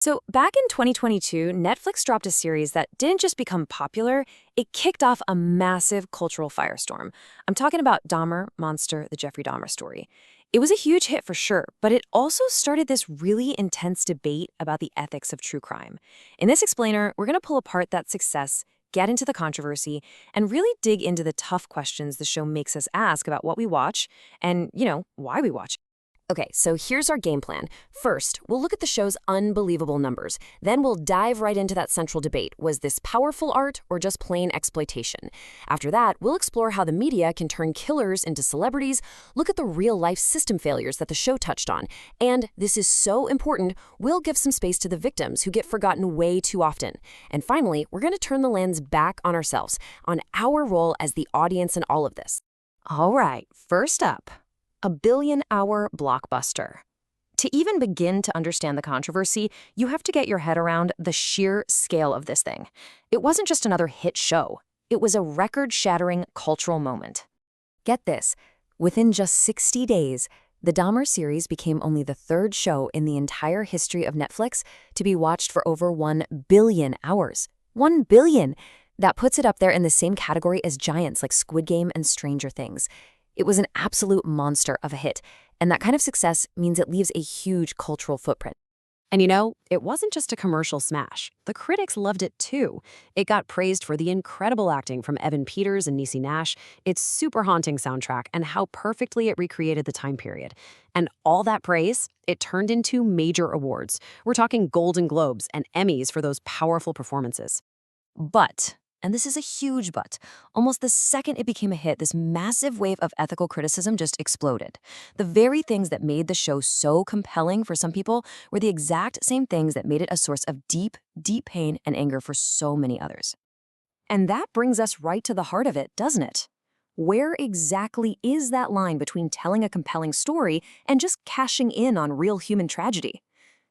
So, back in 2022, Netflix dropped a series that didn't just become popular, it kicked off a massive cultural firestorm. I'm talking about Dahmer, Monster, the Jeffrey Dahmer story. It was a huge hit for sure, but it also started this really intense debate about the ethics of true crime. In this explainer, we're going to pull apart that success, get into the controversy, and really dig into the tough questions the show makes us ask about what we watch and, why we watch it. Okay, so here's our game plan. First, we'll look at the show's unbelievable numbers. Then we'll dive right into that central debate. Was this powerful art or just plain exploitation? After that, we'll explore how the media can turn killers into celebrities, look at the real-life system failures that the show touched on, and, this is so important, we'll give some space to the victims who get forgotten way too often. And finally, we're going to turn the lens back on ourselves, on our role as the audience in all of this. All right, first up, a billion-hour blockbuster. To even begin to understand the controversy, you have to get your head around the sheer scale of this thing. It wasn't just another hit show. It was a record-shattering cultural moment. Get this, within just 60 days, the Dahmer series became only the third show in the entire history of Netflix to be watched for over 1 billion hours. 1 billion! That puts it up there in the same category as giants like Squid Game and Stranger Things. It was an absolute monster of a hit, and that kind of success means it leaves a huge cultural footprint. And it wasn't just a commercial smash. The critics loved it too. It got praised for the incredible acting from Evan Peters and Niecy Nash, its super haunting soundtrack, and how perfectly it recreated the time period. And all that praise, it turned into major awards. We're talking Golden Globes and Emmys for those powerful performances. But, and this is a huge but, almost the second it became a hit, this massive wave of ethical criticism just exploded. The very things that made the show so compelling for some people were the exact same things that made it a source of deep, deep pain and anger for so many others. And that brings us right to the heart of it, doesn't it? Where exactly is that line between telling a compelling story and just cashing in on real human tragedy?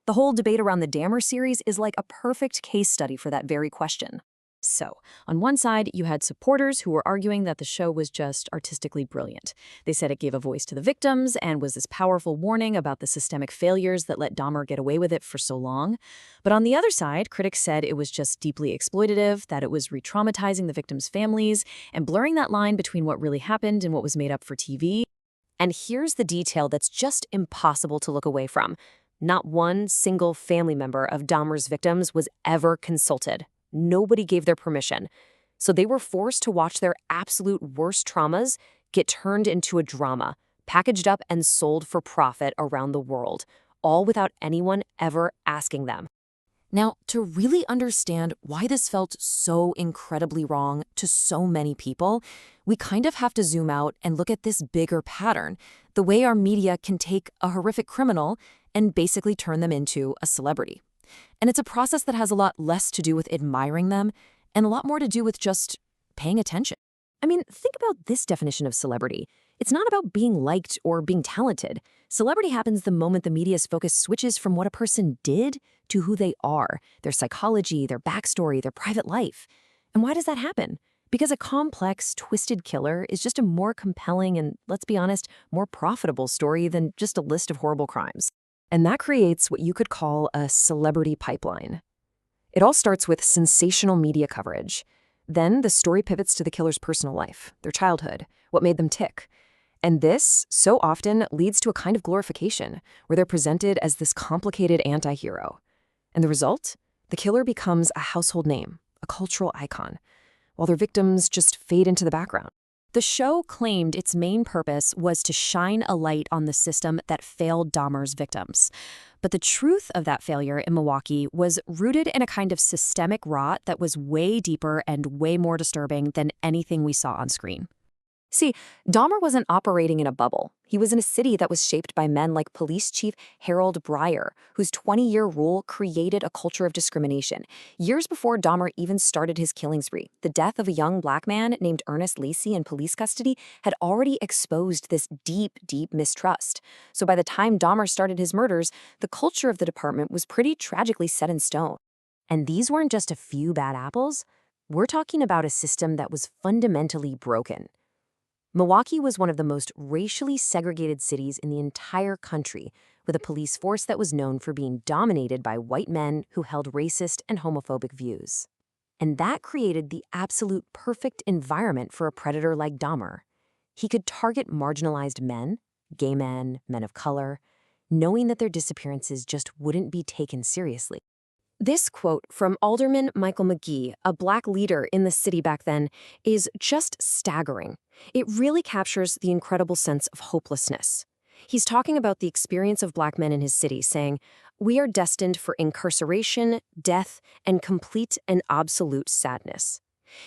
The whole debate around the Dahmer series is like a perfect case study for that very question. So, on one side, you had supporters who were arguing that the show was just artistically brilliant. They said it gave a voice to the victims and was this powerful warning about the systemic failures that let Dahmer get away with it for so long. But on the other side, critics said it was just deeply exploitative, that it was re-traumatizing the victims' families, and blurring that line between what really happened and what was made up for TV. And here's the detail that's just impossible to look away from. Not one single family member of Dahmer's victims was ever consulted. Nobody gave their permission. So they were forced to watch their absolute worst traumas get turned into a drama, packaged up and sold for profit around the world, all without anyone ever asking them. Now, to really understand why this felt so incredibly wrong to so many people, we kind of have to zoom out and look at this bigger pattern, the way our media can take a horrific criminal and basically turn them into a celebrity. And it's a process that has a lot less to do with admiring them and a lot more to do with just paying attention. I mean, think about this definition of celebrity. It's not about being liked or being talented. Celebrity happens the moment the media's focus switches from what a person did to who they are, their psychology, their backstory, their private life. And why does that happen? Because a complex, twisted killer is just a more compelling and, let's be honest, more profitable story than just a list of horrible crimes. And that creates what you could call a celebrity pipeline. It all starts with sensational media coverage. Then the story pivots to the killer's personal life, their childhood, what made them tick. And this, so often, leads to a kind of glorification, where they're presented as this complicated anti-hero. And the result? The killer becomes a household name, a cultural icon, while their victims just fade into the background. The show claimed its main purpose was to shine a light on the system that failed Dahmer's victims. But the truth of that failure in Milwaukee was rooted in a kind of systemic rot that was way deeper and way more disturbing than anything we saw on screen. See, Dahmer wasn't operating in a bubble. He was in a city that was shaped by men like Police Chief Harold Breyer, whose 20-year rule created a culture of discrimination. Years before Dahmer even started his killing spree, the death of a young black man named Ernest Lacy in police custody had already exposed this deep, deep mistrust. So by the time Dahmer started his murders, the culture of the department was pretty tragically set in stone. And these weren't just a few bad apples. We're talking about a system that was fundamentally broken. Milwaukee was one of the most racially segregated cities in the entire country, with a police force that was known for being dominated by white men who held racist and homophobic views. And that created the absolute perfect environment for a predator like Dahmer. He could target marginalized men, gay men, men of color, knowing that their disappearances just wouldn't be taken seriously. This quote from Alderman Michael McGee, a Black leader in the city back then, is just staggering. It really captures the incredible sense of hopelessness. He's talking about the experience of Black men in his city, saying, "We are destined for incarceration, death, and complete and absolute sadness."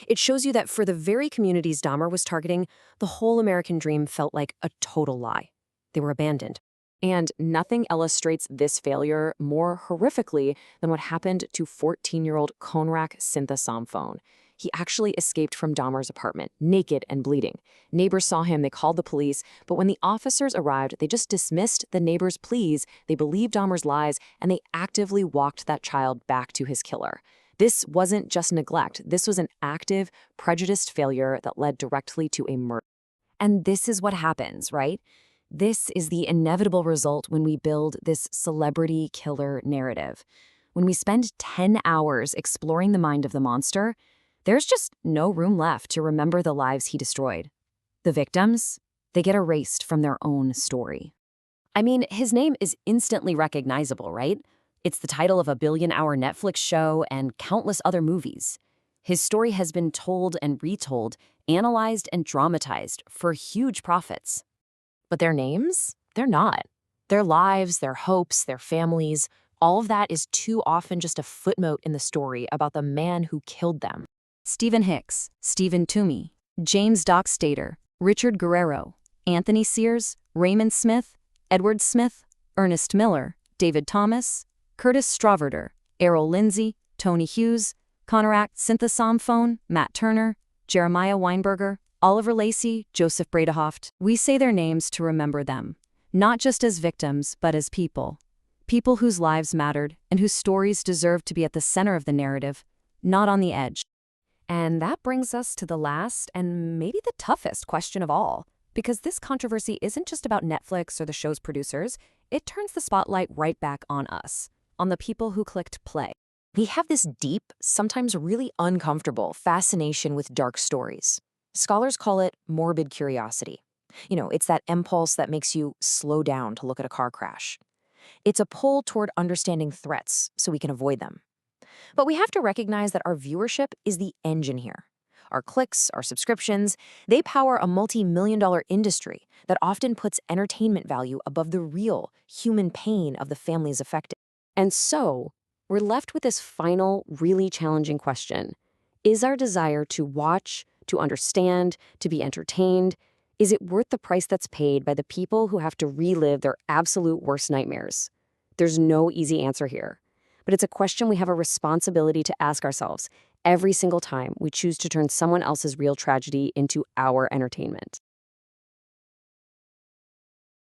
It shows you that for the very communities Dahmer was targeting, the whole American dream felt like a total lie. They were abandoned. And nothing illustrates this failure more horrifically than what happened to 14-year-old Konrak Sinthasomphone. He actually escaped from Dahmer's apartment, naked and bleeding. Neighbors saw him, they called the police, but when the officers arrived, they just dismissed the neighbors' pleas, they believed Dahmer's lies, and they actively walked that child back to his killer. This wasn't just neglect, this was an active, prejudiced failure that led directly to a murder. And this is what happens, right? This is the inevitable result when we build this celebrity killer narrative. When we spend 10 hours exploring the mind of the monster, there's just no room left to remember the lives he destroyed. The victims, they get erased from their own story. I mean, his name is instantly recognizable, right? It's the title of a billion-hour Netflix show and countless other movies. His story has been told and retold, analyzed and dramatized for huge profits. But their names? They're not. Their lives, their hopes, their families, all of that is too often just a footnote in the story about the man who killed them. Stephen Hicks, Stephen Toomey, James Doc Stater, Richard Guerrero, Anthony Sears, Raymond Smith, Edward Smith, Ernest Miller, David Thomas, Curtis Strauverder, Errol Lindsay, Tony Hughes, Konrak Sinthasomphone, Matt Turner, Jeremiah Weinberger, Oliver Lacey, Joseph Bredehoft. We say their names to remember them, not just as victims, but as people. People whose lives mattered and whose stories deserved to be at the center of the narrative, not on the edge. And that brings us to the last and maybe the toughest question of all. Because this controversy isn't just about Netflix or the show's producers, it turns the spotlight right back on us, on the people who clicked play. We have this deep, sometimes really uncomfortable fascination with dark stories. Scholars call it morbid curiosity. It's that impulse that makes you slow down to look at a car crash. It's a pull toward understanding threats so we can avoid them. But we have to recognize that our viewership is the engine here. Our clicks, our subscriptions, they power a multi-million-dollar industry that often puts entertainment value above the real human pain of the families affected. And so, we're left with this final, really challenging question. Is our desire to watch, to understand, to be entertained, is it worth the price that's paid by the people who have to relive their absolute worst nightmares? There's no easy answer here. But it's a question we have a responsibility to ask ourselves every single time we choose to turn someone else's real tragedy into our entertainment.